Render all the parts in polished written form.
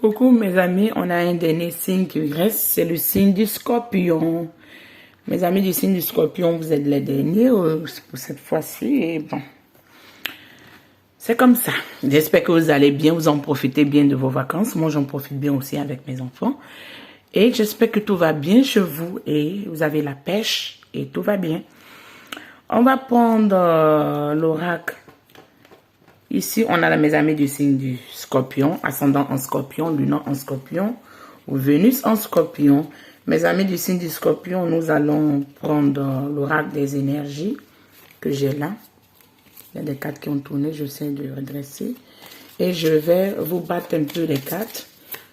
Coucou mes amis, on a un dernier signe qui reste, c'est le signe du Scorpion. Mes amis du signe du Scorpion, vous êtes les derniers pour cette fois-ci et bon, c'est comme ça. J'espère que vous allez bien, vous en profitez bien de vos vacances. Moi, j'en profite bien aussi avec mes enfants. Et j'espère que tout va bien chez vous et vous avez la pêche et tout va bien. On va prendre l'oracle. Ici, on a mes amis du signe du Scorpion, ascendant en Scorpion, lunan en Scorpion, ou Vénus en Scorpion. Mes amis du signe du Scorpion, nous allons prendre l'oracle des énergies que j'ai là. Il y a des cartes qui ont tourné, j'essaie de redresser. Et je vais vous battre un peu les cartes,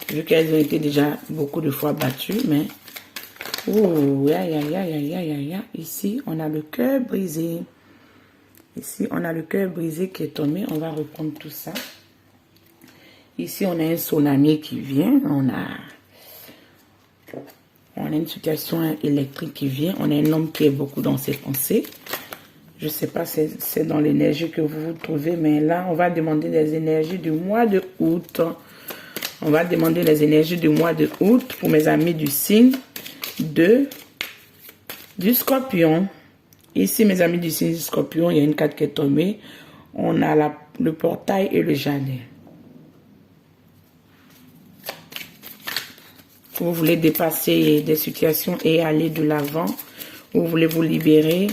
vu qu'elles ont été déjà beaucoup de fois battues, mais... Ouh, ici, on a le cœur brisé. Ici, on a le cœur brisé qui est tombé. On va reprendre tout ça. Ici, on a un tsunami qui vient. On a une situation électrique qui vient. On a un homme qui est beaucoup dans ses pensées. Je ne sais pas si c'est dans l'énergie que vous vous trouvez, mais là, on va demander les énergies du mois de août. On va demander les énergies du mois de août pour mes amis du signe du Scorpion. Ici, mes amis du signe du Scorpion, il y a une carte qui est tombée. On a le portail et le jardin. Vous voulez dépasser des situations et aller de l'avant. Vous voulez vous libérer.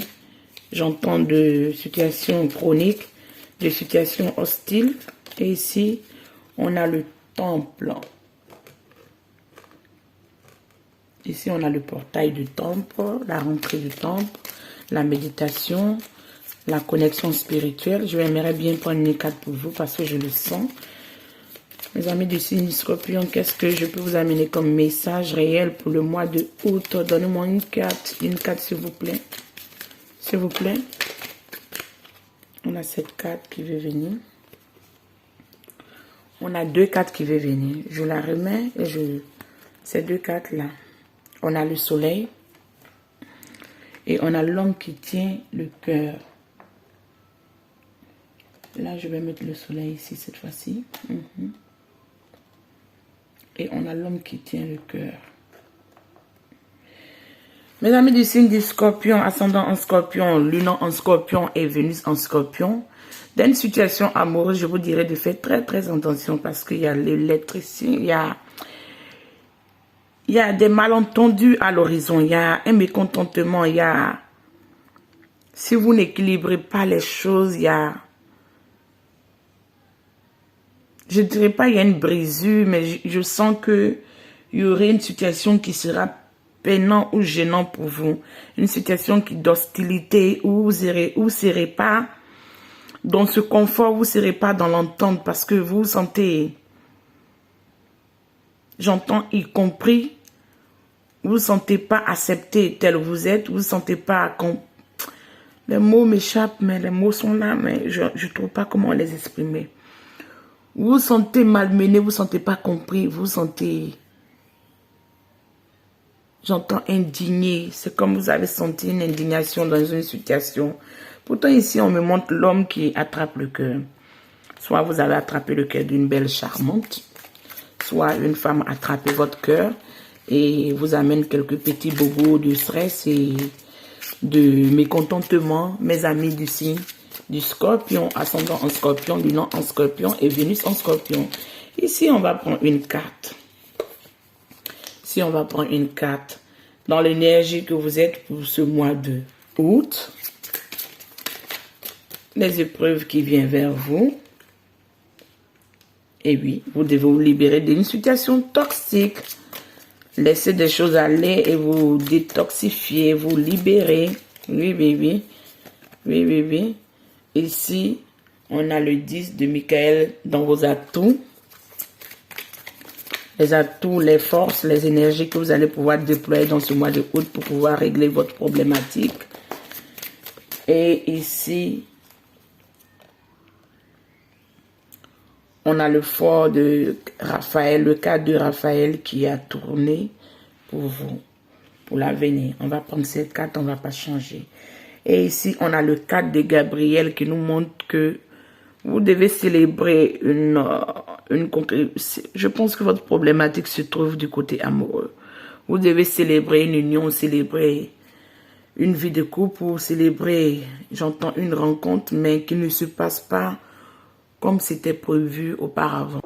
J'entends de situations chroniques, de situations hostiles. Et ici, on a le temple. Ici, on a le portail du temple, la rentrée du temple. La méditation, la connexion spirituelle. Je aimerais bien prendre une carte pour vous parce que je le sens. Mes amis du signe du Scorpion, qu'est-ce que je peux vous amener comme message réel pour le mois de août? Donnez-moi une carte s'il vous plaît. S'il vous plaît. On a cette carte qui veut venir. On a deux cartes qui veulent venir. Je la remets et ces deux cartes-là. On a le soleil. Et on a l'homme qui tient le cœur. Là, je vais mettre le soleil ici cette fois-ci. Et on a l'homme qui tient le cœur. Mes amis du signe du Scorpion, ascendant en Scorpion, lunan en Scorpion et Vénus en Scorpion. Dans une situation amoureuse, je vous dirais de faire très très attention parce qu'il y a l'électricité, il y a des malentendus à l'horizon, il y a un mécontentement, il y a... Si vous n'équilibrez pas les choses, il y a... Je ne dirais pas il y a une brisure, mais je sens qu'il y aurait une situation qui sera peinante ou gênante pour vous. Une situation d'hostilité où vous ne serez pas dans ce confort, vous ne serez pas dans l'entente parce que vous vous sentez... J'entends y compris, vous ne vous sentez pas accepté tel vous êtes, vous ne vous sentez pas... Les mots m'échappent, mais les mots sont là, mais je ne trouve pas comment les exprimer. Vous vous sentez malmené, vous ne vous sentez pas compris, vous vous sentez... J'entends indigné, c'est comme vous avez senti une indignation dans une situation. Pourtant ici, on me montre l'homme qui attrape le cœur. Soit vous avez attrapé le cœur d'une belle charmante, soit une femme a attrapé votre cœur et vous amène quelques petits bobos de stress et de mécontentement. Mes amis du signe du Scorpion, ascendant en Scorpion, lunan en Scorpion et Vénus en Scorpion. Ici, on va prendre une carte. Ici, on va prendre une carte dans l'énergie que vous êtes pour ce mois de août. Les épreuves qui viennent vers vous. Et oui, vous devez vous libérer d'une situation toxique. Laissez des choses aller et vous détoxifier, vous libérer. Oui, oui, oui. Oui, oui, oui. Ici, on a le 10 de Michael dans vos atouts. Les atouts, les forces, les énergies que vous allez pouvoir déployer dans ce mois de août pour pouvoir régler votre problématique. Et ici... On a le fort de Raphaël, le cadre de Raphaël qui a tourné pour vous, pour l'avenir. On va prendre cette carte, on ne va pas changer. Et ici, on a le cadre de Gabriel qui nous montre que Vous devez célébrer je pense que votre problématique se trouve du côté amoureux. Vous devez célébrer une union, célébrer une vie de couple, ou célébrer, j'entends une rencontre, mais qui ne se passe pas comme c'était prévu auparavant.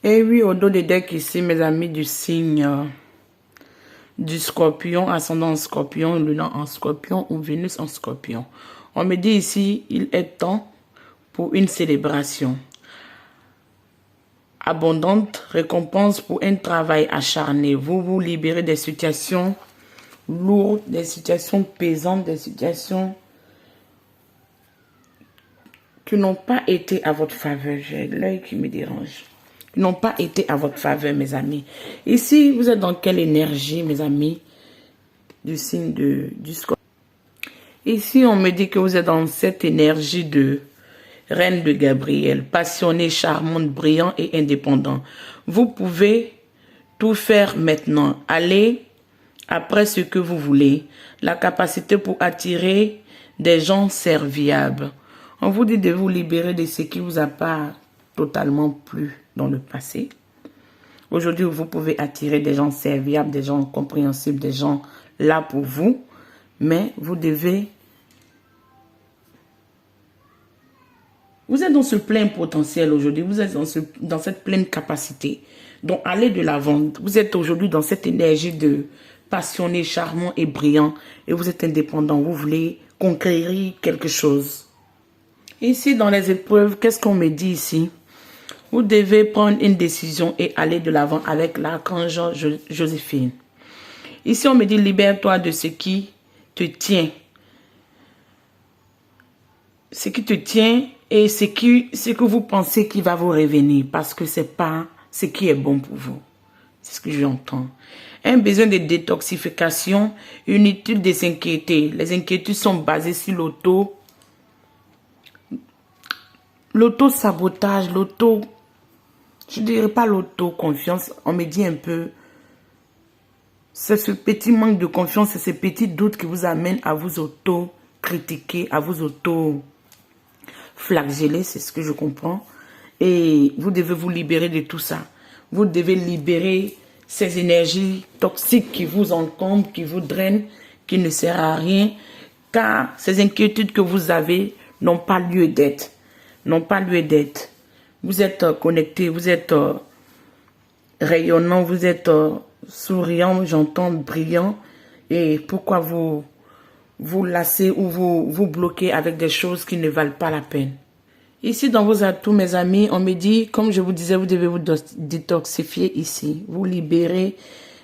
Et oui, au dos des decks ici, mes amis du signe du Scorpion, ascendant en Scorpion, Lune en Scorpion ou Vénus en Scorpion. On me dit ici, il est temps pour une célébration. Abondante récompense pour un travail acharné. Vous vous libérez des situations lourdes, des situations pesantes, des situations qui n'ont pas été à votre faveur. J'ai l'œil qui me dérange. Qui n'ont pas été à votre faveur, mes amis. Ici, vous êtes dans quelle énergie, mes amis, du signe du Scorpion? Ici, on me dit que vous êtes dans cette énergie de Reine de Gabriel, passionné, charmante, brillant et indépendant. Vous pouvez tout faire maintenant. Allez après ce que vous voulez. La capacité pour attirer des gens serviables. On vous dit de vous libérer de ce qui vous a pas totalement plu dans le passé. Aujourd'hui, vous pouvez attirer des gens serviables, des gens compréhensibles, des gens là pour vous. Mais vous devez... Vous êtes dans ce plein potentiel aujourd'hui. Vous êtes dans cette pleine capacité. Donc, allez de l'avant. Vous êtes aujourd'hui dans cette énergie de passionné, charmant et brillant. Et vous êtes indépendant. Vous voulez conquérir quelque chose. Ici, dans les épreuves, qu'est-ce qu'on me dit ici? Vous devez prendre une décision et aller de l'avant avec l'archange Joséphine. Ici, on me dit, libère-toi de ce qui te tient. Ce qui te tient et ce que vous pensez qui va vous revenir. Parce que ce n'est pas ce qui est bon pour vous. C'est ce que j'entends. Un besoin de détoxification, inutile de s'inquiéter. Les inquiétudes sont basées sur l'auto-sabotage, je ne dirais pas l'auto-confiance, on me dit un peu, c'est ce petit manque de confiance, c'est ces petits doutes qui vous amènent à vous auto-critiquer, à vous auto-flageller, c'est ce que je comprends. Et vous devez vous libérer de tout ça. Vous devez libérer ces énergies toxiques qui vous encombrent, qui vous drainent, qui ne servent à rien, car ces inquiétudes que vous avez n'ont pas lieu d'être. N'ont pas lieu d'être. Vous êtes connecté, vous êtes rayonnant, vous êtes souriant, j'entends brillant. Et pourquoi vous lassez ou vous bloquez avec des choses qui ne valent pas la peine? Ici, dans vos atouts, mes amis, on me dit, comme je vous disais, vous devez vous détoxifier ici. Vous libérer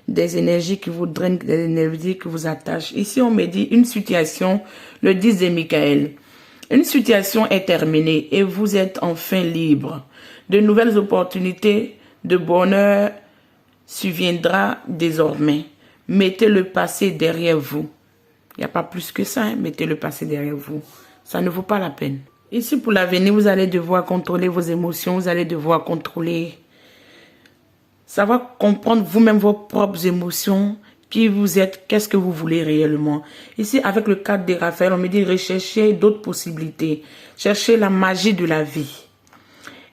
des énergies qui vous drainent, des énergies qui vous attachent. Ici, on me dit une situation, le 10 de Michael. Une situation est terminée et vous êtes enfin libre. De nouvelles opportunités de bonheur surviendra désormais. Mettez le passé derrière vous. Il n'y a pas plus que ça, hein? Mettez le passé derrière vous. Ça ne vaut pas la peine. Ici, pour l'avenir, vous allez devoir contrôler vos émotions. Vous allez devoir contrôler, savoir comprendre vous-même vos propres émotions. Qui vous êtes, qu'est-ce que vous voulez réellement. Ici, avec le cadre de Raphaël, on me dit rechercher d'autres possibilités. Chercher la magie de la vie.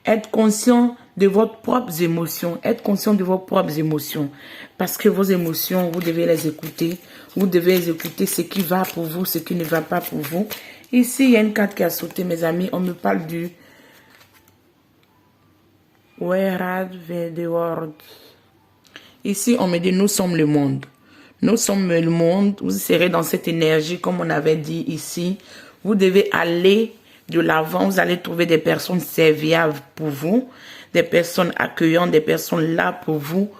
Être conscient de vos propres émotions. Être conscient de vos propres émotions. Parce que vos émotions, vous devez les écouter. Vous devez écouter ce qui va pour vous, ce qui ne va pas pour vous. Ici, il y a une carte qui a sauté, mes amis. On me parle du Where are the world? Ici, on me dit nous sommes le monde. Nous sommes le monde, vous serez dans cette énergie comme on avait dit ici. Vous devez aller de l'avant, vous allez trouver des personnes serviables pour vous, des personnes accueillantes, des personnes là pour vous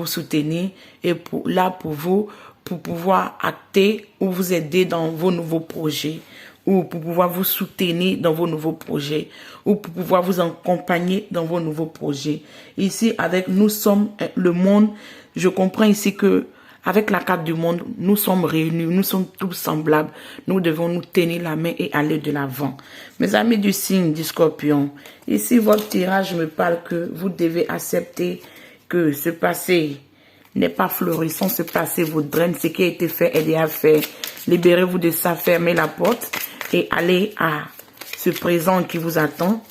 soutenir et là pour vous, pour pouvoir acter ou vous aider dans vos nouveaux projets ou pour pouvoir vous soutenir dans vos nouveaux projets ou pour pouvoir vous accompagner dans vos nouveaux projets. Ici, avec nous sommes le monde, je comprends ici que avec la carte du monde, nous sommes réunis, nous sommes tous semblables. Nous devons nous tenir la main et aller de l'avant. Mes amis du signe du Scorpion, ici votre tirage me parle que vous devez accepter que ce passé n'est pas florissant, ce passé vous draine, ce qui a été fait est déjà fait. Libérez-vous de ça, fermez la porte et allez à ce présent qui vous attend.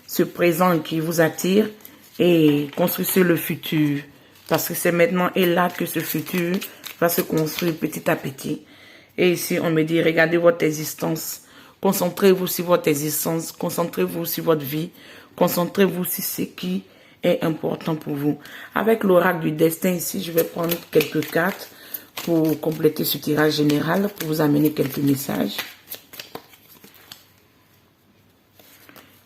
ce présent qui vous attire et construisez le futur. Parce que c'est maintenant et là que ce futur va se construire petit à petit. Et ici, on me dit, regardez votre existence. Concentrez-vous sur votre existence. Concentrez-vous sur votre vie. Concentrez-vous sur ce qui est important pour vous. Avec l'oracle du destin ici, je vais prendre quelques cartes pour compléter ce tirage général, pour vous amener quelques messages.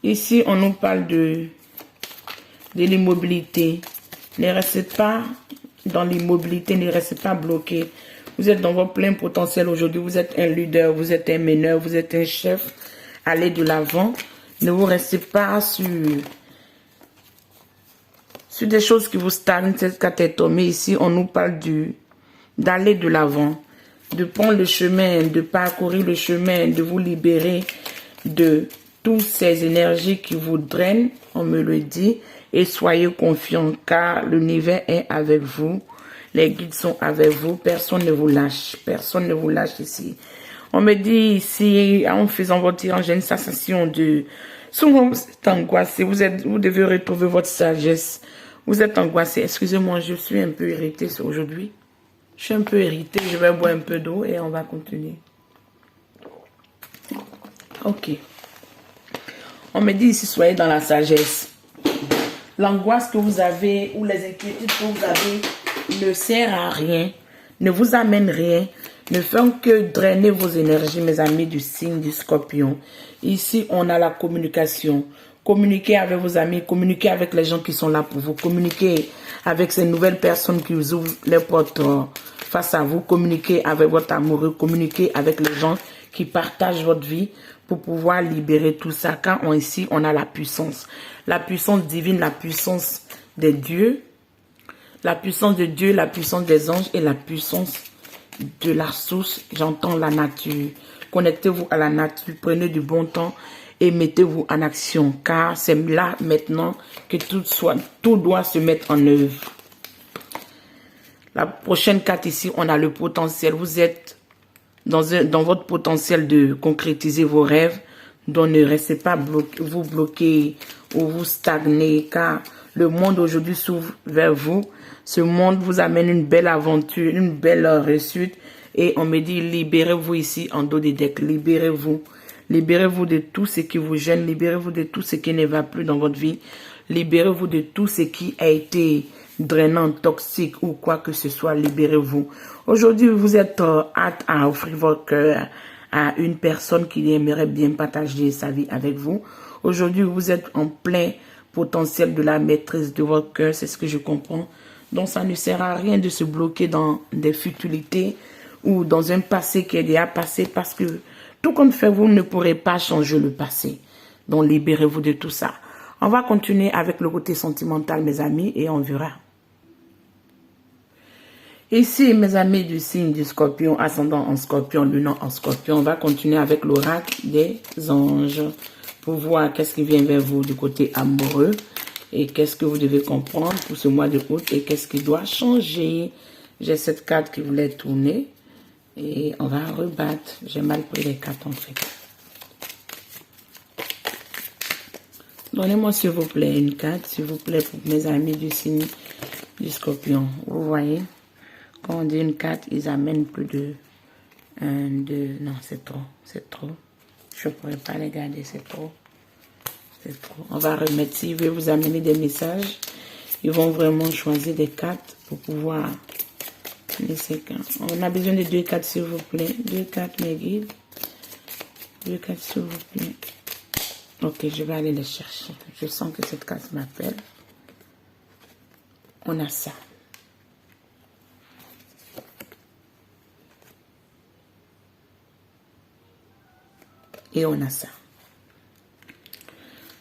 Ici, on nous parle de l'immobilité. Ne restez pas dans l'immobilité, ne restez pas bloqué. Vous êtes dans votre plein potentiel aujourd'hui. Vous êtes un leader, vous êtes un meneur, vous êtes un chef. Allez de l'avant. Ne vous restez pas sur des choses qui vous stagnent. Cette carte est tombée ici. On nous parle d'aller de l'avant, de prendre le chemin, de parcourir le chemin, de vous libérer de toutes ces énergies qui vous drainent, on me le dit, et soyez confiants car l'univers est avec vous, les guides sont avec vous, personne ne vous lâche ici. On me dit ici, en faisant votre tirage, j'ai une sensation de, souvent vous êtes angoissé, vous devez retrouver votre sagesse, vous êtes angoissé, excusez-moi, je suis un peu irritée aujourd'hui, je suis un peu irritée, je vais boire un peu d'eau et on va continuer. Ok. On me dit ici, soyez dans la sagesse. L'angoisse que vous avez ou les inquiétudes que vous avez ne sert à rien, ne vous amène rien, ne font que drainer vos énergies, mes amis du signe du Scorpion. Ici, on a la communication. Communiquez avec vos amis, communiquez avec les gens qui sont là pour vous, communiquez avec ces nouvelles personnes qui vous ouvrent les portes face à vous, communiquez avec votre amoureux, communiquez avec les gens qui partagent votre vie pour pouvoir libérer tout ça. Quand ici, on a la puissance divine, la puissance des dieux, la puissance de Dieu, la puissance des anges et la puissance de la source. J'entends la nature. Connectez-vous à la nature, prenez du bon temps et mettez-vous en action, car c'est là maintenant que tout doit se mettre en œuvre. La prochaine carte ici, on a le potentiel. Vous êtes dans votre potentiel de concrétiser vos rêves, donc ne restez pas vous bloquer ou vous stagner, car le monde aujourd'hui s'ouvre vers vous. Ce monde vous amène une belle aventure, une belle réussite, et on me dit libérez-vous ici en dos des decks, libérez-vous. Libérez-vous de tout ce qui vous gêne, libérez-vous de tout ce qui ne va plus dans votre vie, libérez-vous de tout ce qui a été drainant, toxique ou quoi que ce soit, libérez-vous. Aujourd'hui, vous êtes apte à offrir votre cœur à une personne qui aimerait bien partager sa vie avec vous. Aujourd'hui, vous êtes en plein potentiel de la maîtrise de votre cœur, c'est ce que je comprends. Donc, ça ne sert à rien de se bloquer dans des futilités ou dans un passé qui est déjà passé, parce que tout compte fait, vous ne pourrez pas changer le passé. Donc, libérez-vous de tout ça. On va continuer avec le côté sentimental, mes amis, et on verra. Ici, mes amis du signe du Scorpion, ascendant en Scorpion, lunan en Scorpion, on va continuer avec l'oracle des anges pour voir qu'est-ce qui vient vers vous du côté amoureux et qu'est-ce que vous devez comprendre pour ce mois de août et qu'est-ce qui doit changer. J'ai cette carte qui voulait tourner et on va rebattre. J'ai mal pris les cartes en fait. Donnez-moi s'il vous plaît une carte, s'il vous plaît, pour mes amis du signe du Scorpion. Vous voyez? Quand on dit une carte, ils amènent plus de 1, 2, non, c'est trop, c'est trop. Je ne pourrais pas les garder, c'est trop. C'est trop. On va remettre, s'ils veulent vous amener des messages, ils vont vraiment choisir des cartes pour pouvoir laisser. On a besoin de 2 cartes, s'il vous plaît. 2 cartes, mes guides. 2 cartes, s'il vous plaît. Ok, je vais aller les chercher. Je sens que cette carte m'appelle. On a ça. Et on a ça.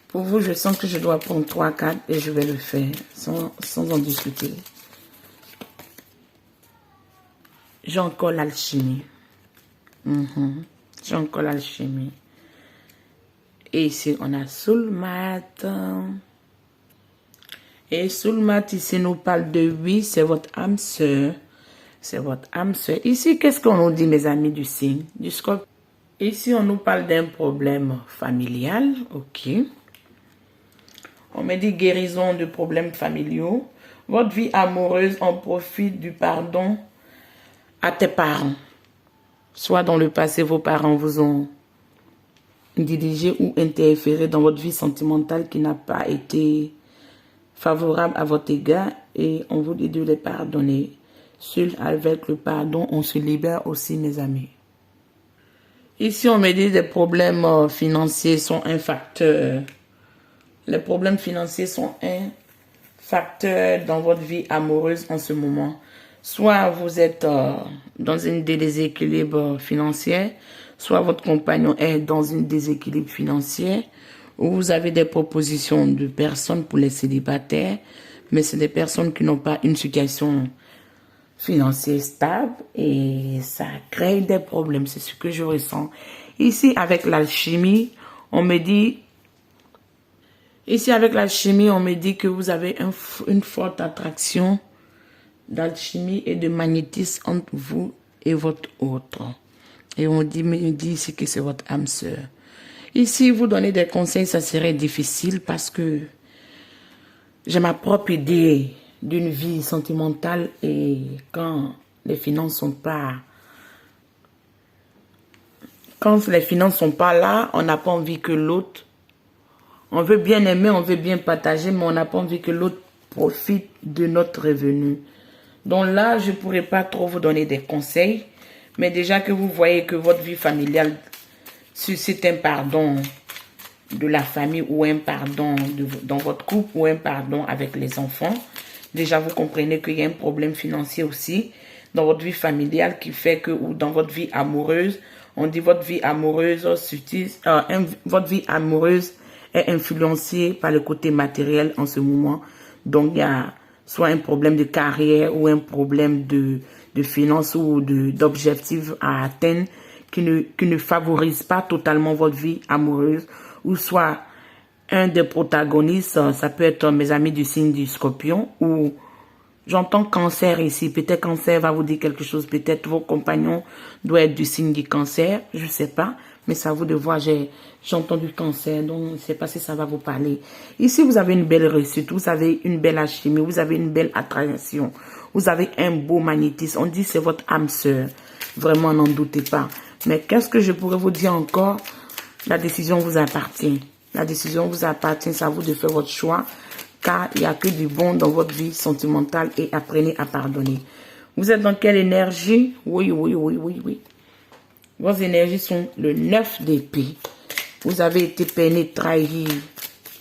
Pour vous, je sens que je dois prendre 3 cartes et je vais le faire sans en discuter. J'ai encore l'alchimie. J'ai encore l'alchimie. Et ici, on a Soulmat. Et Soulmat, ici, nous parle de oui, c'est votre âme sœur. C'est votre âme sœur. Ici, qu'est-ce qu'on nous dit, mes amis du signe, du Scorpion? Ici, on nous parle d'un problème familial, ok. On me dit guérison de problèmes familiaux. Votre vie amoureuse, on profite du pardon à tes parents. Soit dans le passé, vos parents vous ont dirigé ou interféré dans votre vie sentimentale qui n'a pas été favorable à votre égard et on vous dit de les pardonner. Seul avec le pardon, on se libère aussi, mes amis. Ici, on me dit des problèmes financiers sont un facteur. Les problèmes financiers sont un facteur dans votre vie amoureuse en ce moment. Soit vous êtes dans un déséquilibre financier, soit votre compagnon est dans un déséquilibre financier, ou vous avez des propositions de personnes pour les célibataires, mais c'est des personnes qui n'ont pas une situation financière stable et ça crée des problèmes. C'est ce que je ressens. Ici, avec l'alchimie, on me dit... Ici, avec l'alchimie, on me dit que vous avez une forte attraction d'alchimie et de magnétisme entre vous et votre autre. Et on me dit ici que c'est votre âme sœur. Ici, vous donnez des conseils, ça serait difficile parce que j'ai ma propre idée d'une vie sentimentale et quand les finances sont pas... Quand les finances sont pas là, on n'a pas envie que l'autre... On veut bien aimer, on veut bien partager, mais on n'a pas envie que l'autre profite de notre revenu. Donc là, je ne pourrais pas trop vous donner des conseils. Mais déjà que vous voyez que votre vie familiale suscite un pardon de la famille ou un pardon dans votre couple ou un pardon avec les enfants. Déjà, vous comprenez qu'il y a un problème financier aussi dans votre vie familiale qui fait que, ou dans votre vie amoureuse, on dit votre vie amoureuse, votre vie amoureuse est influencée par le côté matériel en ce moment. Donc, il y a soit un problème de carrière ou un problème de finances ou d'objectifs à atteindre qui ne favorise pas totalement votre vie amoureuse. Ou soit un des protagonistes, ça peut être mes amis du signe du Scorpion ou j'entends Cancer ici. Peut-être Cancer va vous dire quelque chose. Peut-être vos compagnons doivent être du signe du Cancer. Je ne sais pas. Mais c'est à vous de voir. J'ai entendu Cancer. Donc, je ne sais pas si ça va vous parler. Ici, vous avez une belle réussite. Vous avez une belle alchimie. Vous avez une belle attraction. Vous avez un beau magnétisme. On dit c'est votre âme sœur. Vraiment, n'en doutez pas. Mais qu'est-ce que je pourrais vous dire encore? La décision vous appartient. La décision vous appartient. C'est à vous de faire votre choix. Car il n'y a que du bon dans votre vie sentimentale et apprenez à pardonner. Vous êtes dans quelle énergie? Oui. Vos énergies sont le 9 d'épée. Vous avez été peiné, trahi.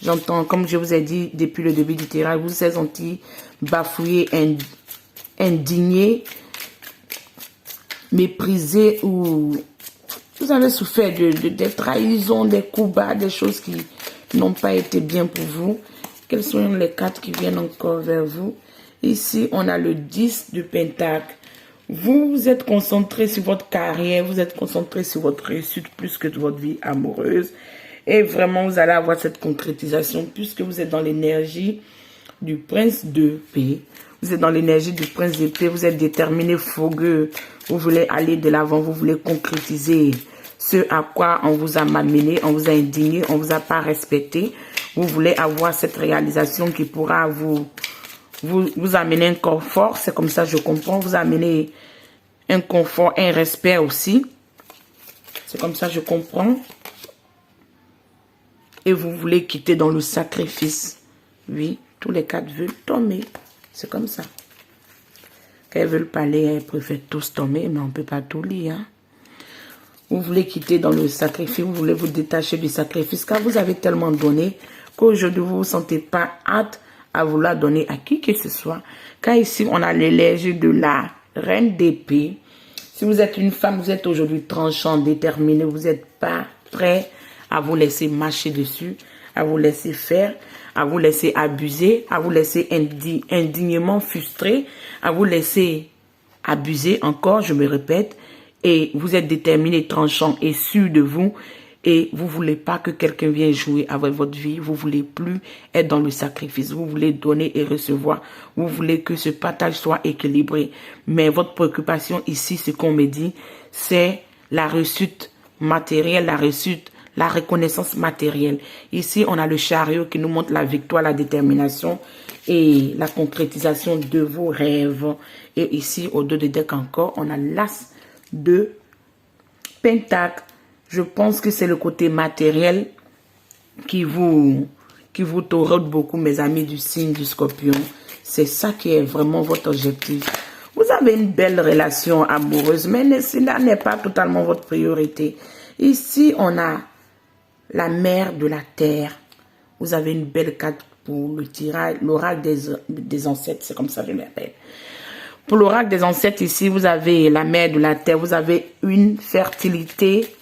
J'entends, comme je vous ai dit depuis le début du tirage, vous vous êtes senti bafoué, indigné, méprisé ou vous avez souffert des trahisons, des coups bas, des choses qui n'ont pas été bien pour vous. Quelles sont les cartes qui viennent encore vers vous? Ici, on a le 10 de Pentacle. Vous vous êtes concentré sur votre carrière, vous êtes concentré sur votre réussite plus que de votre vie amoureuse. Et vraiment, vous allez avoir cette concrétisation puisque vous êtes dans l'énergie du prince d'épée. Vous êtes dans l'énergie du prince d'épée, vous êtes déterminé, fougueux. Vous voulez aller de l'avant, vous voulez concrétiser ce à quoi on vous a malmené, on vous a indigné, on vous a pas respecté. Vous voulez avoir cette réalisation qui pourra vous amener un confort. C'est comme ça, je comprends. Vous amener un confort, un respect aussi. C'est comme ça, je comprends. Et vous voulez quitter dans le sacrifice. Oui, tous les quatre veulent tomber. C'est comme ça. Quand elles veulent parler, elles préfèrent tous tomber, mais on ne peut pas tout lire. Hein? Vous voulez quitter dans le sacrifice, vous voulez vous détacher du sacrifice, car vous avez tellement donné qu'aujourd'hui, vous ne vous sentez pas hâte à vouloir donner à qui que ce soit. Car ici, on a l'énergie de la reine d'épée. Si vous êtes une femme, vous êtes aujourd'hui tranchant, déterminé, vous n'êtes pas prêt à vous laisser marcher dessus, à vous laisser faire, à vous laisser abuser, à vous laisser indignement frustré, à vous laisser abuser encore, je me répète, et vous êtes déterminé, tranchant et sûr de vous, et vous ne voulez pas que quelqu'un vienne jouer avec votre vie, vous ne voulez plus être dans le sacrifice, vous voulez donner et recevoir, vous voulez que ce partage soit équilibré. Mais votre préoccupation ici, ce qu'on me dit, c'est la réussite matérielle, la réussite, la reconnaissance matérielle. Ici, on a le chariot qui nous montre la victoire, la détermination et la concrétisation de vos rêves. Et ici, au dos de deck encore, on a l'as de pentacle. Je pense que c'est le côté matériel qui vous taureaute beaucoup, mes amis du signe du Scorpion. C'est ça qui est vraiment votre objectif. Vous avez une belle relation amoureuse, mais cela n'est pas totalement votre priorité. Ici, on a la mère de la terre. Vous avez une belle carte pour le tirage, l'oracle des ancêtres, c'est comme ça que je l'appelle. Pour l'oracle des ancêtres, ici, vous avez la mère de la terre, vous avez une fertilité,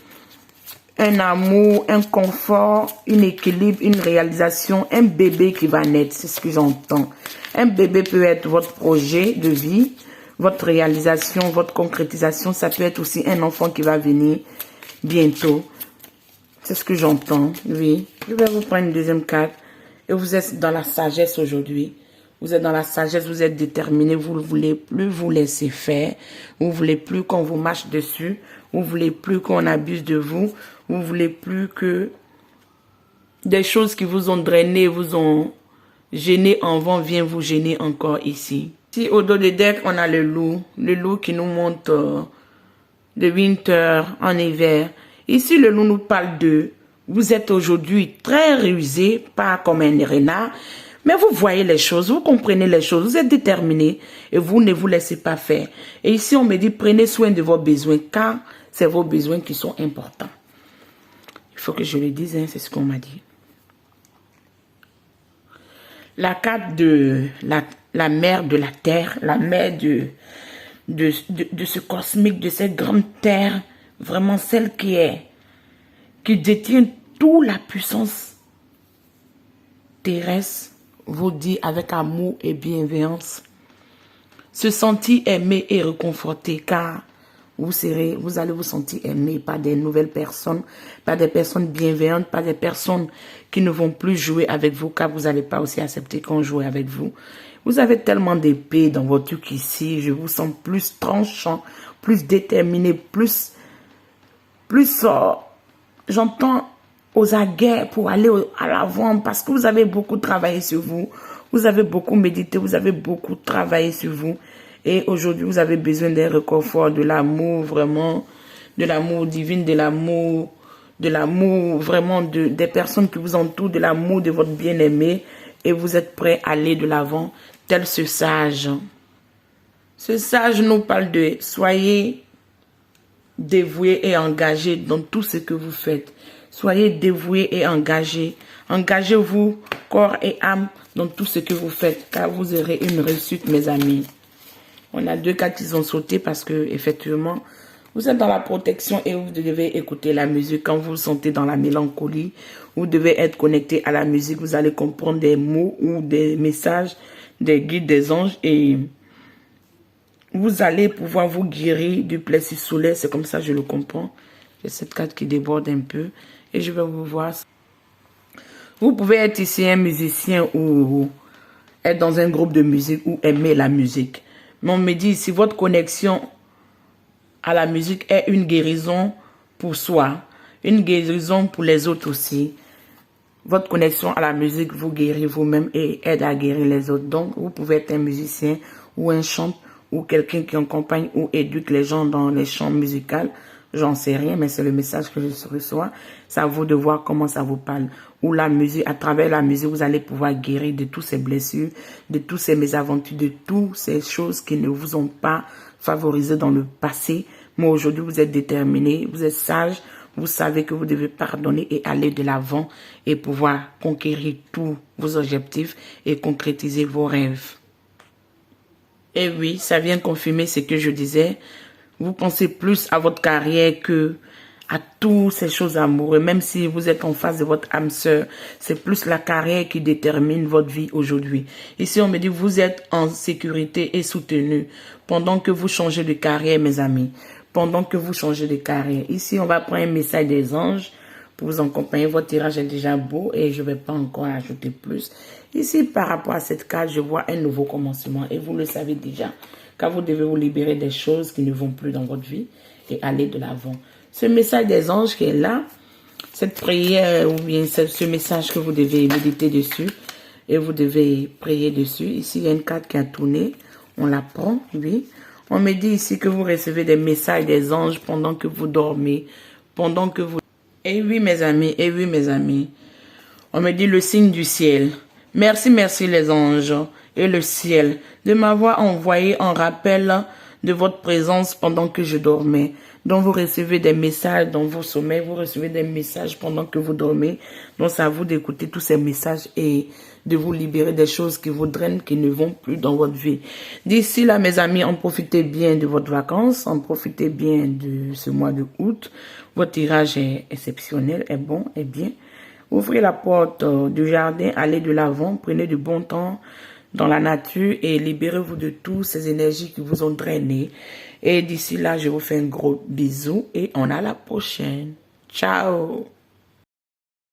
un amour, un confort, un équilibre, une réalisation, un bébé qui va naître, c'est ce que j'entends. Un bébé peut être votre projet de vie, votre réalisation, votre concrétisation. Ça peut être aussi un enfant qui va venir bientôt. C'est ce que j'entends, oui. Je vais vous prendre une deuxième carte. Et vous êtes dans la sagesse aujourd'hui. Vous êtes dans la sagesse, vous êtes déterminé, vous ne voulez plus vous laisser faire. Vous ne voulez plus qu'on vous marche dessus. Vous ne voulez plus qu'on abuse de vous. Vous ne voulez plus que des choses qui vous ont drainé, vous ont gêné en vent, viennent vous gêner encore ici. Ici, au dos des decks, on a le loup qui nous montre de winter en hiver. Ici, le loup nous parle de vous êtes aujourd'hui très rusé, pas comme un renard, mais vous voyez les choses, vous comprenez les choses, vous êtes déterminé et vous ne vous laissez pas faire. Et ici, on me dit prenez soin de vos besoins car c'est vos besoins qui sont importants. Il faut que je le dise, hein, c'est ce qu'on m'a dit. La carte de la mère de la terre, la mère de ce cosmique, de cette grande terre, vraiment celle qui détient toute la puissance terrestre, vous dit avec amour et bienveillance. Se sentir aimé et réconforté car vous allez vous sentir aimé par des nouvelles personnes, par des personnes bienveillantes, par des personnes qui ne vont plus jouer avec vous car vous n'allez pas aussi accepter qu'on joue avec vous. Vous avez tellement d'épée dans votre truc ici, je vous sens plus tranchant, plus déterminé, plus j'entends aux aguets pour aller à l'avant parce que vous avez beaucoup travaillé sur vous, vous avez beaucoup médité, vous avez beaucoup travaillé sur vous. Et aujourd'hui, vous avez besoin d'un réconfort, de l'amour, vraiment, de l'amour divin, de l'amour vraiment des personnes qui vous entourent, de l'amour de votre bien-aimé. Et vous êtes prêt à aller de l'avant, tel ce sage. Ce sage nous parle de soyez dévoué et engagé dans tout ce que vous faites. Soyez dévoué et engagé. Engagez-vous, corps et âme, dans tout ce que vous faites, car vous aurez une réussite, mes amis. On a deux cartes qui ont sauté parce que, effectivement, vous êtes dans la protection et vous devez écouter la musique. Quand vous vous sentez dans la mélancolie, vous devez être connecté à la musique. Vous allez comprendre des mots ou des messages des guides, des anges et vous allez pouvoir vous guérir du plessis solaire. C'est comme ça que je le comprends. J'ai cette carte qui déborde un peu et je vais vous voir. Vous pouvez être ici un musicien ou être dans un groupe de musique ou aimer la musique. Mais on me dit, si votre connexion à la musique est une guérison pour soi, une guérison pour les autres aussi, votre connexion à la musique vous guérit vous-même et aide à guérir les autres. Donc, vous pouvez être un musicien ou un chanteur ou quelqu'un qui accompagne ou éduque les gens dans les chants musicaux. J'en sais rien, mais c'est le message que je reçois. C'est à vous de voir comment ça vous parle. Ou la musique, à travers la musique, vous allez pouvoir guérir de toutes ces blessures, de toutes ces mésaventures, de toutes ces choses qui ne vous ont pas favorisé dans le passé. Mais aujourd'hui, vous êtes déterminé, vous êtes sage, vous savez que vous devez pardonner et aller de l'avant et pouvoir conquérir tous vos objectifs et concrétiser vos rêves. Et oui, ça vient confirmer ce que je disais. Vous pensez plus à votre carrière que à toutes ces choses amoureuses. Même si vous êtes en face de votre âme sœur, c'est plus la carrière qui détermine votre vie aujourd'hui. Ici, on me dit vous êtes en sécurité et soutenu pendant que vous changez de carrière, mes amis. Pendant que vous changez de carrière. Ici, on va prendre un message des anges pour vous accompagner. Votre tirage est déjà beau et je ne vais pas encore ajouter plus. Ici, par rapport à cette carte, je vois un nouveau commencement et vous le savez déjà. Car vous devez vous libérer des choses qui ne vont plus dans votre vie et aller de l'avant. Ce message des anges qui est là, cette prière ou bien ce message que vous devez méditer dessus et vous devez prier dessus. Ici, il y a une carte qui a tourné. On la prend, oui. On me dit ici que vous recevez des messages des anges pendant que vous dormez, pendant que vous... Eh oui, mes amis, eh oui, mes amis. On me dit le signe du ciel. Merci, merci les anges et le ciel de m'avoir envoyé un rappel de votre présence pendant que je dormais. Donc vous recevez des messages dans vos sommeils, vous recevez des messages pendant que vous dormez. Donc c'est à vous d'écouter tous ces messages et de vous libérer des choses qui vous drainent, qui ne vont plus dans votre vie. D'ici là, mes amis, en profitez bien de votre vacances, en profitez bien de ce mois de août. Votre tirage est exceptionnel, est bon, est bien. Ouvrez la porte du jardin, allez de l'avant, prenez du bon temps dans la nature et libérez-vous de toutes ces énergies qui vous ont drainé. Et d'ici là, je vous fais un gros bisou et on a la prochaine. Ciao!